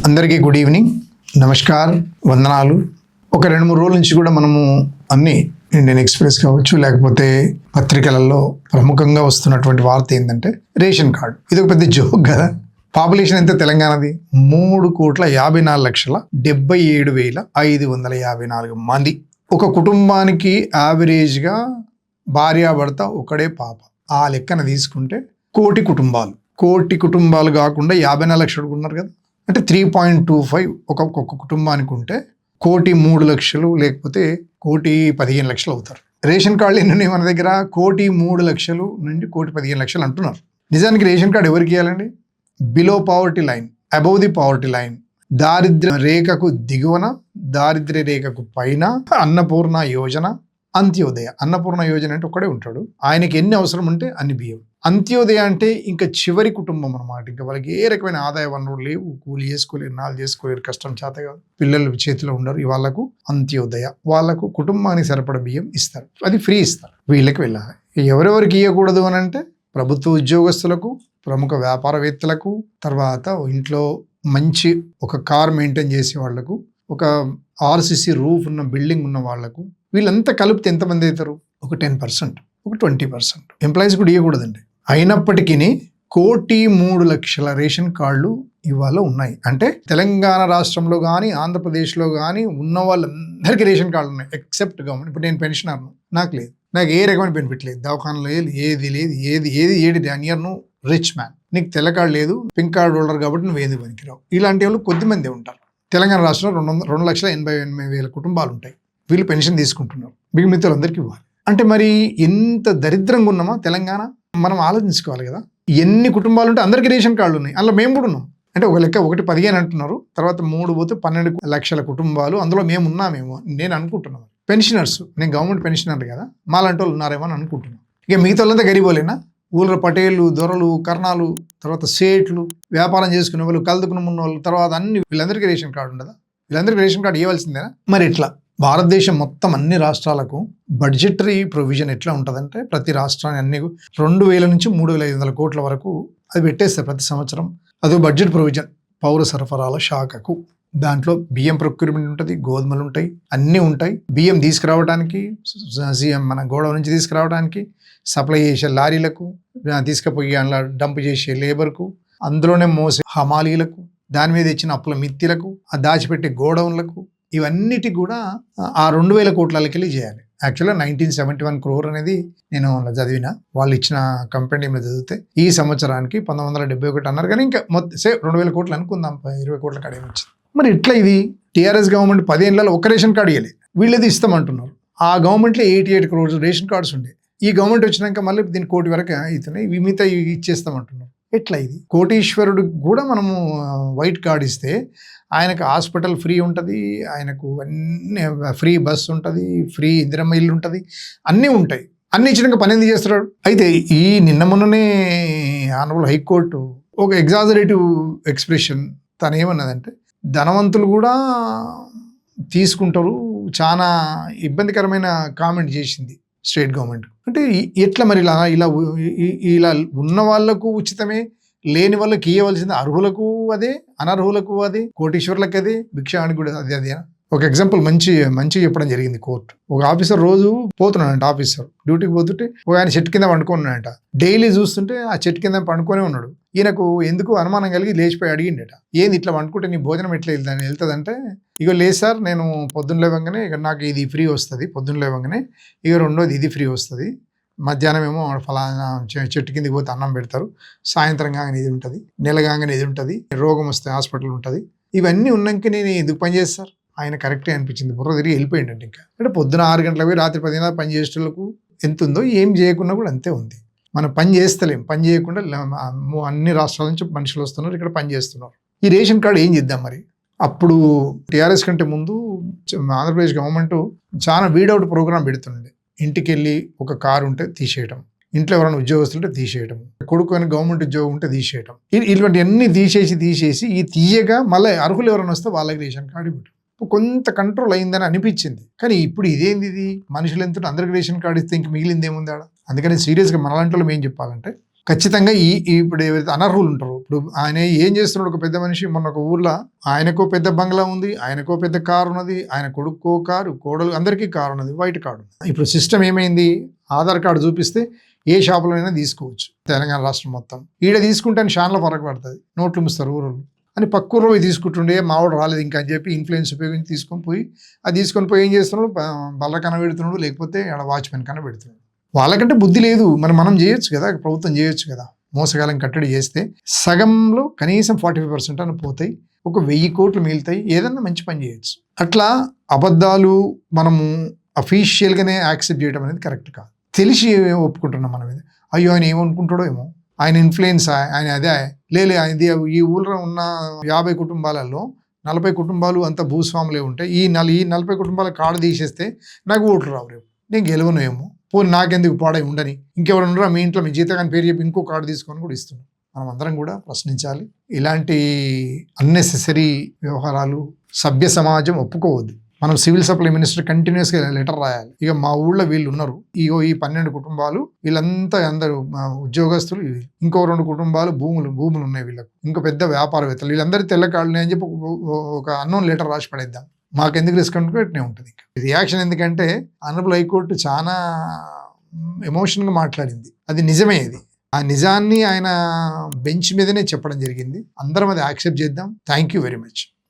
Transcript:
అందరికీ good evening, నమస్కారం, వందనాలు. ఒక 2-3 రోజుల నుంచి కూడా మనము అన్ని ఇండియన్ ఎక్స్ప్రెస్ కావచ్చు, లేకపోతే పత్రికలలో ప్రముఖంగా వస్తున్నటువంటి వార్త ఏంటంటే రేషన్ కార్డు. ఇది ఒక పెద్ద జోక్ కదా. పాపులేషన్ ఎంత తెలంగాణది? 3,54,77,554 మంది. ఒక కుటుంబానికి యావరేజ్గా భార్యాభర్త ఒకడే పాప. ఆ లెక్కన తీసుకుంటే కోటి కుటుంబాలు కాకుండా 54 లక్షలు ఉన్నారు కదా. అంటే 3.25 ఒక్కొక్క కుటుంబానికి ఉంటే 1,03,00,000 లేకపోతే 1,15,00,000 అవుతారు. రేషన్ కార్డులు ఎన్ని ఉన్నాయి మన దగ్గర? 1,03,00,000 నుండి 1,15,00,000 అంటున్నారు. నిజానికి రేషన్ కార్డు ఎవరికి ఇవ్వాలండి? Below poverty line, above the poverty line, దారిద్ర్య రేఖకు దిగువన, దారిద్ర్య రేఖకు పైన, అన్నపూర్ణ యోజన, అంత్యోదయ. అన్నపూర్ణ యోజన అంటే ఒక్కడే ఉంటాడు, ఆయనకి ఎన్ని అవసరం ఉంటే అన్ని బియ్యం. అంత్యోదయ అంటే ఇంకా చివరి కుటుంబం అన్నమాట. ఇంకా వాళ్ళకి ఏ రకమైన ఆదాయ వనరులు లేవు, కూలి చేసుకోలేరు, నాలు చేసుకోలేరు, కష్టం చేత కాదు, పిల్లలు చేతిలో ఉండరు. వాళ్ళకు అంత్యోదయ, వాళ్ళకు కుటుంబానికి సరిపడ బియ్యం ఇస్తారు. అది ఫ్రీ ఇస్తారు, వీళ్ళకి వెళ్ళాలి. ఎవరెవరికి ఇవ్వకూడదు అని అంటే ప్రభుత్వ ఉద్యోగస్తులకు, ప్రముఖ వ్యాపారవేత్తలకు, తర్వాత ఇంట్లో మంచి ఒక కార్ మెయింటైన్ చేసే వాళ్లకు, ఒక ఆర్సిసి రూఫ్ ఉన్న బిల్డింగ్ ఉన్న వాళ్లకు, వీళ్ళంతా కలిపితే ఎంతమంది అవుతారు? ఒక 10%, ఒక 20%. ఎంప్లాయీస్ కూడా ఇవ్వకూడదండి. అయినప్పటికీ 1,03,00,000 రేషన్ కార్డులు ఇవాళ ఉన్నాయి. అంటే తెలంగాణ రాష్ట్రంలో కానీ ఆంధ్రప్రదేశ్లో కానీ ఉన్న వాళ్ళందరికీ రేషన్ కార్డులు ఉన్నాయి, ఎక్సెప్ట్ గవర్నమెంట్. ఇప్పుడు నేను పెన్షనర్ను, నాకు లేదు, నాకు ఏ రకమైన బెనిఫిట్ లేదు, దవాఖానలో లేదు, ఏది నియర్ నువ్వు రిచ్ మ్యాన్, నీకు తెల్ల కార్డు లేదు, పింక్ కార్డు హోల్డర్ కాబట్టి నువ్వు ఏది పనికిరావు. ఇలాంటి వాళ్ళు కొద్దిమంది ఉంటారు. తెలంగాణ రాష్ట్రంలో 2,88,000 కుటుంబాలు ఉంటాయి. వీళ్ళు పెన్షన్ తీసుకుంటున్నారు, మిగతాలందరికీ ఇవ్వాలి. అంటే మరి ఎంత దరిద్రంగా ఉన్నామా తెలంగాణ? మనం ఆలోచించుకోవాలి కదా. ఎన్ని కుటుంబాలు ఉంటే అందరికీ రేషన్ కార్డులు ఉన్నాయి, అందులో మేము కూడా ఉన్నాం. అంటే ఒక లెక్క 1,15 అంటున్నారు, తర్వాత 3 పోతే 12 లక్షల కుటుంబాలు, అందులో మేము ఉన్నామేమో నేను అనుకుంటున్నాను. పెన్షనర్స్, నేను గవర్నమెంట్ పెన్షనర్ కదా, మాలాంటి వాళ్ళు ఉన్నారేమో అని అనుకుంటున్నాను. ఇక మిగతా వాళ్ళంతా గరీబోలేనా? ఊళ్ళ పటేళ్ళు, దొరలు, కర్ణాలు, తర్వాత సేట్లు, వ్యాపారం చేసుకునే వాళ్ళు, కలుదుకుని ఉన్న వాళ్ళు, తర్వాత అన్ని వీళ్ళందరికీ రేషన్ కార్డు ఉండదా? వీళ్ళందరికీ రేషన్ కార్డు ఇవ్వాల్సిందేనా? మరి ఎట్లా? భారతదేశం మొత్తం అన్ని రాష్ట్రాలకు బడ్జెటరీ ప్రొవిజన్ ఎట్లా ఉంటుందంటే ప్రతి రాష్ట్రాన్ని అన్ని 2,000 నుంచి 3,500 కోట్ల వరకు అది పెట్టేస్తారు ప్రతి సంవత్సరం. అదో బడ్జెట్ ప్రొవిజన్ పౌర సరఫరాల శాఖకు. దాంట్లో బియ్యం ప్రొక్యూర్మెంట్ ఉంటుంది, గోధుమలు ఉంటాయి, అన్నీ ఉంటాయి. బియ్యం తీసుకురావడానికి, మన గోడౌన్ నుంచి తీసుకురావడానికి, సప్లై చేసే లారీలకు, తీసుకుపోయి అందులో డంప్ చేసే లేబర్కు, అందులోనే మోసే హమాలీలకు, దాని మీద ఇచ్చిన అప్పుల మిత్తిలకు, ఆ దాచిపెట్టే గోడౌన్లకు, ఇవన్నిటి కూడా ఆ 2,000 కోట్లకి చేయాలి. యాక్చువల్గా 1971 crore అనేది నేను చదివిన, వాళ్ళు ఇచ్చిన కంపెనీలో చదివితే ఈ సంవత్సరానికి 1971 అన్నారు. కానీ ఇంకా మొత్తం 2,000 కోట్లు అనుకుందాం, 20 కోట్ల కాడ ఏమొచ్చింది. మరి ఇట్లా ఇది టీఆర్ఎస్ గవర్నమెంట్ 10 ఏళ్లలో ఒక రేషన్ కార్డు ఇవ్వలేదు, వీళ్ళది ఇస్తామంటున్నారు. ఆ గవర్నమెంట్లో 88 crores రేషన్ కార్డ్స్ ఉండే. ఈ గవర్నమెంట్ వచ్చినాక మళ్ళీ దీని 1 కోటి వరకు అవుతున్నాయి, మిగతా ఇచ్చేస్తామంటున్నారు. ఎట్లా ఇది? కోటీశ్వరుడు కూడా మనము వైట్ కార్డు ఇస్తే ఆయనకు హాస్పిటల్ ఫ్రీ ఉంటుంది, ఆయనకు అన్ని ఫ్రీ బస్ ఉంటుంది, ఫ్రీ ఇందిరమ్మ ఇల్లు ఉంటుంది, అన్నీ ఉంటాయి. అన్నీ ఇచ్చినాక పని ఎందుకు చేస్తున్నాడు? అయితే ఈ నిన్న మొన్ననే ఆనరబుల్ హైకోర్టు ఒక ఎగ్జాజరేటివ్ ఎక్స్ప్రెషన్ తను ఏమన్నదంటే ధనవంతులు కూడా తీసుకుంటారు, చాలా ఇబ్బందికరమైన కామెంట్ చేసింది స్టేట్ గవర్నమెంట్. అంటే ఎట్లా మరి ఇలా ఉన్న వాళ్లకు ఉచితమే, లేని వాళ్ళకి ఇవ్వవలసింది అర్హులకు అదే, అనర్హులకు అదే, కోటీశ్వరులకు అదే, భిక్షానికి కూడా అదే. ఒక ఎగ్జాంపుల్ మంచి చెప్పడం జరిగింది కోర్టు. ఒక ఆఫీసర్ రోజు పోతున్నాడంట, ఆఫీసర్ డ్యూటీకి పోతుంటే ఒక ఆయన చెట్టు కింద పండుకున్నాడంట. డైలీ చూస్తుంటే ఆ చెట్టు కింద పండుకొనే ఉన్నాడు. ఈయనకు ఎందుకు అనుమానం కలిగి లేచిపోయి అడిగిండట, ఏంది ఇట్లా పండుకుంటే నీ భోజనం ఎట్లా వెళ్తుందంటే, ఇక లేదు సార్, నేను పొద్దున్న లేవగానే ఇక నాకు ఇది ఫ్రీ వస్తుంది, పొద్దున్న లేవగానే ఇక రెండోది ఇది ఫ్రీ వస్తుంది, మధ్యాహ్నం ఏమో ఫలానా చెట్టు కిందకి పోతే అన్నం పెడతారు, సాయంత్రం కాగానే ఇది ఉంటుంది, నెల కాగానే ఇది ఉంటుంది, రోగం వస్తే హాస్పిటల్ ఉంటుంది, ఇవన్నీ ఉన్నాక నేను ఎందుకు పని చేస్తారు? ఆయన కరెక్టే అనిపించింది, బుర్ర తిరిగి వెళ్ళిపోయిందంటే. ఇంకా అంటే పొద్దున 6 గంటలకు పోయి రాత్రి 10 గంటలకు పని చేసేటోళ్ళకు ఎంత ఉందో ఏం చేయకుండా కూడా అంతే ఉంది. మనం పని చేస్తలేం, పని చేయకుండా అన్ని రాష్ట్రాల నుంచి మనుషులు వస్తున్నారు, ఇక్కడ పని చేస్తున్నారు. ఈ రేషన్ కార్డు ఏం చేద్దాం మరి? అప్పుడు టీఆర్ఎస్ కంటే ముందు ఆంధ్రప్రదేశ్ గవర్నమెంట్ చాలా వీడౌట్ ప్రోగ్రామ్ పెడుతుండే. ఇంటికి వెళ్ళి ఒక కారు ఉంటే తీసేయటం, ఇంట్లో ఎవరైనా ఉద్యోగస్తులు ఉంటే తీసేయటం, కొడుకు అని గవర్నమెంట్ ఉద్యోగం ఉంటే తీసేయటం, ఇటువంటి అన్ని తీసేసి ఈ తీయగా మళ్ళీ అర్హులు ఎవరైనా వస్తే వాళ్ళకి రేషన్ కార్డు ఇవ్వటం. కొంత కంట్రోల్ అయిందని అనిపించింది. కానీ ఇప్పుడు ఇదేంది, ఇది మనుషులు ఎంత అందరికి రేషన్ కార్డు ఇస్తే ఇంక మిగిలింది ఏముంది ఆడ? అందుకని సీరియస్గా మనలాంటి వాళ్ళు ఏం చెప్పాలంటే ఖచ్చితంగా ఇప్పుడు ఏవైతే అనర్హులు ఉంటారో, ఇప్పుడు ఆయన ఏం చేస్తున్నాడు, ఒక పెద్ద మనిషి, మొన్న ఒక ఊర్లో ఆయనకో పెద్ద బంగ్లా ఉంది, ఆయనకో పెద్ద కారు ఉన్నది, ఆయన కొడుకో కారు, కోడలు అందరికీ కారు ఉన్నది, వైట్ కార్డు. ఇప్పుడు సిస్టమ్ ఏమైంది, ఆధార్ కార్డు చూపిస్తే ఏ షాపులోనైనా తీసుకోవచ్చు తెలంగాణ రాష్ట్రం మొత్తం. ఈడ తీసుకుంటే అని షాన్లో ఫరక పడుతుంది, నోట్లు ముస్తారు ఊరోళ్ళు అని పక్క ఊరు పోయి తీసుకుంటుండే, మావాడు రాలేదు ఇంకా అని చెప్పి ఇన్ఫ్లుయెన్స్ ఉపయోగించి తీసుకొని పోయి ఏం చేస్తున్నాడు, బల్ల కన పెడుతున్నాడు, లేకపోతే ఆడ వాచ్మెన్ కన పెడుతున్నాడు. వాళ్ళకంటే బుద్ధి లేదు, మనం చేయొచ్చు కదా, ప్రభుత్వం చేయొచ్చు కదా. మోసగాలం కట్టడి చేస్తే సగంలో కనీసం 45% అని పోతాయి, ఒక 1000 కోట్లు మిగులుతాయి, ఏదన్నా మంచి పని చేయొచ్చు. అట్లా అబద్ధాలు మనము అఫీషియల్గానే యాక్సెప్ట్ చేయడం అనేది కరెక్ట్ కాదు. తెలిసి ఒప్పుకుంటున్నాం మనం ఇది, అయ్యో ఆయన ఏమనుకుంటాడో ఏమో, ఆయన ఇన్ఫ్లుయెన్స్, ఆయన అదే లేదు ఇది. ఈ ఊళ్ళో ఉన్న 50 కుటుంబాలలో 40 కుటుంబాలు అంతా భూస్వాములే ఉంటాయి, ఈ 40 కుటుంబాల కార్డు తీసేస్తే నాకు ఓట్లు రావు, రేపు నేను గెలవను ఏమో, పోనీ నాకెందుకు పాడై ఉండని, ఇంకెవరు ఉండరా మీ ఇంట్లో, మీ జీతగాని పేరు చెప్పి ఇంకో కార్డు తీసుకొని కూడా ఇస్తున్నాం. మనం అందరం కూడా ప్రశ్నించాలి. ఇలాంటి అన్నెసెసరీ వ్యవహారాలు సభ్య సమాజం ఒప్పుకోవద్దు. మనం సివిల్ సప్లై మినిస్టర్ కంటిన్యూస్గా లెటర్ రాయాలి. ఇక మా ఊళ్ళో వీళ్ళు ఉన్నారు, ఈ 12 కుటుంబాలు, వీళ్ళంతా అందరూ ఉద్యోగస్తులు, ఇంకో 2 కుటుంబాలు భూములు ఉన్నాయి వీళ్ళకు, ఇంకో పెద్ద వ్యాపారవేత్తలు, వీళ్ళందరూ తెల్ల కార్డులు అని చెప్పి ఒక అన్నోన్ లెటర్ రాసి పడేద్దాం. మాకెందుకు రిస్క్ అనుకుంటే ఉంటుంది. రియాక్షన్ ఎందుకంటే ఆనరబుల్ హైకోర్టు చాలా ఎమోషన్గా మాట్లాడింది, అది నిజమే. ఇది ఆ నిజాన్ని ఆయన బెంచ్ మీదనే చెప్పడం జరిగింది. అందరం అది యాక్సెప్ట్ చేద్దాం. Thank you very much.